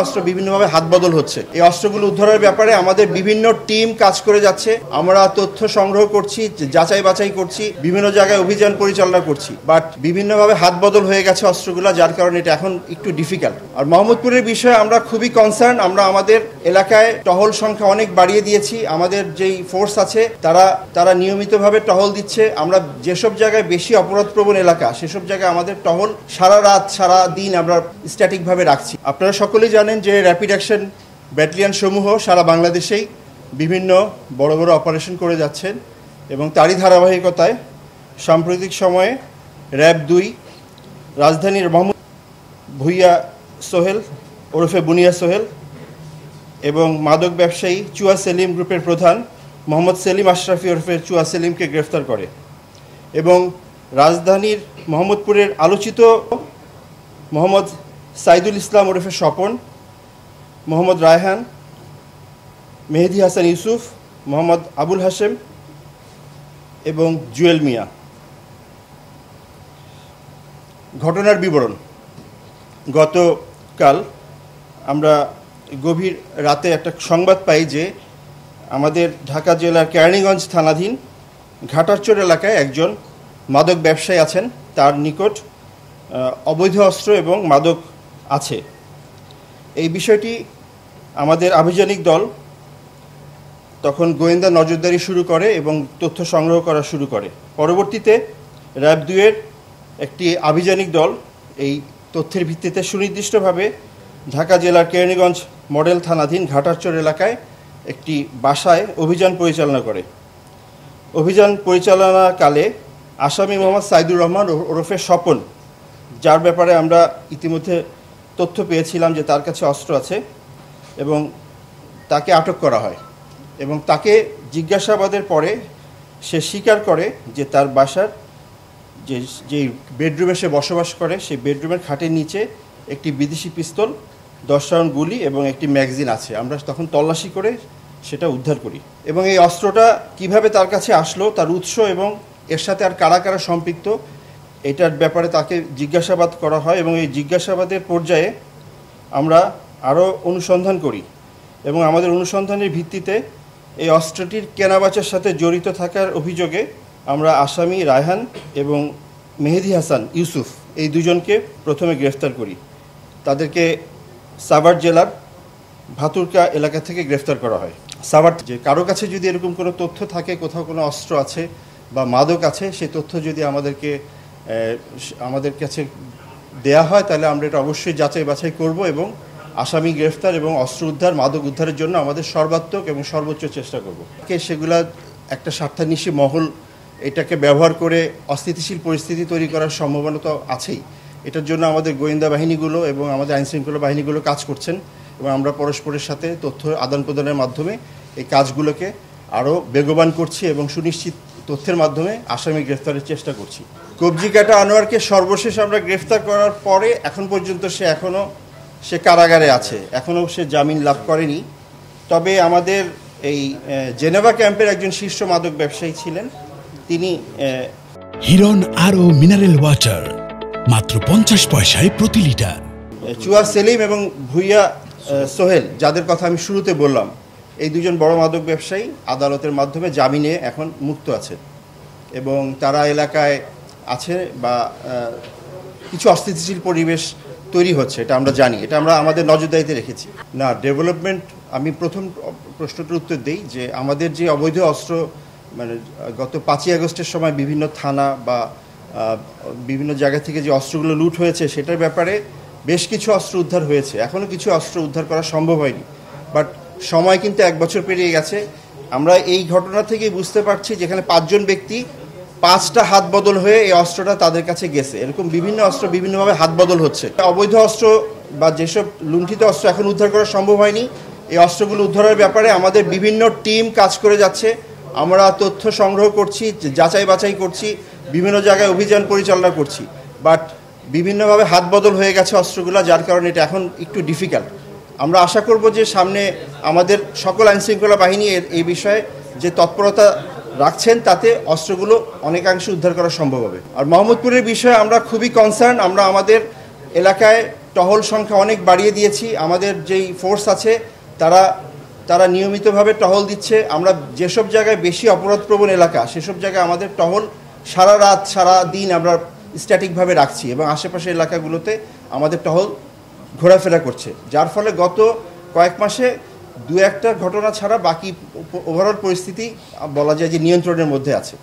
অস্ত্র বিভিন্নভাবে হাত বদল হচ্ছে। এই অস্ত্রগুলো উদ্ধারের ব্যাপারে আমাদের বিভিন্ন টিম কাজ করে যাচ্ছে। আমরা তথ্য সংগ্রহ করছি, যাচাই বাছাই করছি, বিভিন্ন জায়গায় অভিযান পরিচালনা করছি, বাট বিভিন্নভাবে হাত বদল হয়ে গেছে অস্ত্রগুলো, যার কারণে এটা এখন একটু ডিফিকাল্ট। আর মোহাম্মদপুরের বিষয়ে আমরা খুবই কনসার্ন। আমরা আমাদের এলাকায় টহল সংখ্যা অনেক বাড়িয়ে দিয়েছি। আমাদের যেই ফোর্স আছে তারা নিয়মিতভাবে টহল দিচ্ছে। আমরা যেসব জায়গায় বেশি অপরাধপ্রবণ এলাকা সেসব জায়গায় আমাদের টহল সারা রাত সারা দিন আমরা স্ট্যাটিকভাবে রাখছি। আপনারা সকলেই জানেন যে র্যাপিড অ্যাকশন ব্যাটালিয়ন সমূহ সারা বাংলাদেশেই বিভিন্ন বড় বড় অপারেশন করে যাচ্ছেন এবং তারই ধারাবাহিকতায় সাম্প্রতিক সময়ে র্যাব 2 রাজধানীর মোহাম্মদ ভুইয়া সোহেল ওরফে বুনিয়া সোহেল এবং মাদক ব্যবসায়ী চুয়া সেলিম গ্রুপের প্রধান মোহাম্মদ সেলিম আশরাফি ওরফে চুয়া সেলিমকে গ্রেফতার করে এবং রাজধানীর মোহাম্মদপুরের আলোচিত মোহাম্মদ সাইদুল ইসলাম ওরফে স্বপন, মোহাম্মদ রায়হান, মেহেদি হাসান ইউসুফ, মোহাম্মদ আবুল হাশেম এবং জুয়েল মিয়া। ঘটনার বিবরণ: গতকাল আমরা গভীর রাতে একটা সংবাদ পাই যে আমাদের ঢাকা জেলার কেরানীগঞ্জ থানাধীন ঘাটারচর এলাকায় একজন মাদক ব্যবসায়ী আছেন, তার নিকট অবৈধ অস্ত্র এবং মাদক আছে। এই বিষয়টি আমাদের আভিযানিক দল তখন গোয়েন্দা নজরদারি শুরু করে এবং তথ্য সংগ্রহ করা শুরু করে। পরবর্তীতে র্যাব 2-এর একটি আভিযানিক দল এই তথ্যের ভিত্তিতে সুনির্দিষ্টভাবে ঢাকা জেলার কেরানীগঞ্জ মডেল থানাধীন ঘাটারচর এলাকায় একটি বাসায় অভিযান পরিচালনা করে। অভিযান পরিচালনাকালে আসামি মোহাম্মদ সাইদুর রহমান ওরফে স্বপন, যার ব্যাপারে আমরা ইতিমধ্যে তথ্য পেয়েছিলাম যে তার কাছে অস্ত্র আছে, এবং তাকে আটক করা হয় এবং তাকে জিজ্ঞাসাবাদের পরে সে স্বীকার করে যে তার বাসার যে বেডরুমে সে বসবাস করে সেই বেডরুমের খাটের নিচে একটি বিদেশি পিস্তল, 10 রাউন্ড গুলি এবং একটি ম্যাগাজিন আছে। আমরা তখন তল্লাশি করে সেটা উদ্ধার করি এবং এই অস্ত্রটা কিভাবে তার কাছে আসলো, তার উৎস এবং এর সাথে আর কারা কারা সম্পৃক্ত, এটার ব্যাপারে তাকে জিজ্ঞাসাবাদ করা হয় এবং এই জিজ্ঞাসাবাদের পর্যায়ে আমরা আরও অনুসন্ধান করি এবং আমাদের অনুসন্ধানের ভিত্তিতে এই অস্ত্রটির কেনাবেচার সাথে জড়িত থাকার অভিযোগে আমরা আসামি রায়হান এবং মেহেদি হাসান ইউসুফ এই দুজনকে প্রথমে গ্রেফতার করি। তাদেরকে সাভার জেলার ভাতুরকা এলাকা থেকে গ্রেফতার করা হয়। সাভার যে কারো কাছে যদি এরকম কোনো তথ্য থাকে, কোথাও কোনো অস্ত্র আছে বা মাদক আছে, সেই তথ্য যদি আমাদের কাছে দেয়া হয় তাহলে আমরা এটা অবশ্যই যাচাই বাছাই করব এবং আসামি গ্রেফতার এবং অস্ত্র উদ্ধার, মাদক উদ্ধারের জন্য আমাদের সর্বাত্মক এবং সর্বোচ্চ চেষ্টা করব। সেগুলা একটা স্বার্থান্বেষী মহল এটাকে ব্যবহার করে অস্থিতিশীল পরিস্থিতি তৈরি করার সম্ভাবনা তো আছেই। এটার জন্য আমাদের গোয়েন্দা বাহিনীগুলো এবং আমাদের আইনশৃঙ্খলা বাহিনীগুলো কাজ করছেন এবং আমরা পরস্পরের সাথে তথ্য আদান প্রদানের মাধ্যমে এই কাজগুলোকে আরও বেগবান করছি এবং সুনিশ্চিত তথ্যের মাধ্যমে আসামি গ্রেফতারের চেষ্টা করছি। কবজি কাটা আনোয়ারকে সর্বশেষ আমরা গ্রেফতার করার পরে এখন পর্যন্ত সে কারাগারে আছে, এখনও সে জামিন লাভ করেনি। তবে আমাদের এই জেনেভা ক্যাম্পের একজন শীর্ষ মাদক ব্যবসায়ী ছিলেন, তিনি হিরন আরও মিনারেল ওয়াটার মাত্র 50 পয়সায় প্রতি লিটার। চুয়া সেলিম এবং ভুইয়া সোহেল, যাদের কথা আমি শুরুতে বললাম, এই দুজন বড় মাদক ব্যবসায়ী আদালতের মাধ্যমে জামিনে এখন মুক্ত আছে এবং তারা এলাকায় আছে বা কিছু অস্থিতিশীল পরিবেশ তৈরি হচ্ছে, এটা আমরা জানি, এটা আমরা আমাদের নজরদারিতে রেখেছি। না, ডেভেলপমেন্ট, আমি প্রথম প্রশ্নটার উত্তর দিই যে আমাদের যে অবৈধ অস্ত্র মানে গত 5ই আগস্টের সময় বিভিন্ন থানা বা বিভিন্ন জায়গা থেকে যে অস্ত্রগুলো লুট হয়েছে সেটার ব্যাপারে বেশ কিছু অস্ত্র উদ্ধার হয়েছে। এখনও কিছু অস্ত্র উদ্ধার করা সম্ভব হয়নি, বাট সময় কিন্তু 1 বছর পেরিয়ে গেছে। আমরা এই ঘটনা থেকেই বুঝতে পারছি যেখানে 5 জন ব্যক্তি 5টা হাত বদল হয়ে এই অস্ত্রটা তাদের কাছে গেছে। এরকম বিভিন্ন অস্ত্র বিভিন্নভাবে হাত বদল হচ্ছে। অবৈধ অস্ত্র বা যেসব লুণ্ঠিত অস্ত্র এখন উদ্ধার করা সম্ভব হয়নি, এই অস্ত্রগুলো উদ্ধারের ব্যাপারে আমাদের বিভিন্ন টিম কাজ করে যাচ্ছে। আমরা তথ্য সংগ্রহ করছি, যাচাই বাছাই করছি, বিভিন্ন জায়গায় অভিযান পরিচালনা করছি, বাট বিভিন্নভাবে হাত বদল হয়ে গেছে অস্ত্রগুলো, যার কারণে এটা এখন একটু ডিফিকাল্ট। আমরা আশা করব যে সামনে আমাদের সকল আইনশৃঙ্খলা বাহিনী এই বিষয়ে যে তৎপরতা রাখছেন তাতে অস্ত্রগুলো অনেকাংশে উদ্ধার করা সম্ভব হবে। আর মোহাম্মদপুরের বিষয়ে আমরা খুবই কনসার্ন। আমরা আমাদের এলাকায় টহল সংখ্যা অনেক বাড়িয়ে দিয়েছি। আমাদের যেই ফোর্স আছে তারা নিয়মিতভাবে টহল দিচ্ছে। আমরা যেসব জায়গায় বেশি অপরাধপ্রবণ এলাকা সেসব জায়গায় আমাদের টহল সারা রাত সারা দিন আমরা স্ট্যাটিকভাবে রাখছি এবং আশেপাশের এলাকাগুলোতে আমাদের টহল ঘোরাফেরা করছে, যার ফলে গত কয়েক মাসে দু একটা ঘটনা ছাড়া বাকি ওভারঅল পরিস্থিতি বলা যায় যে নিয়ন্ত্রণের মধ্যে আছে।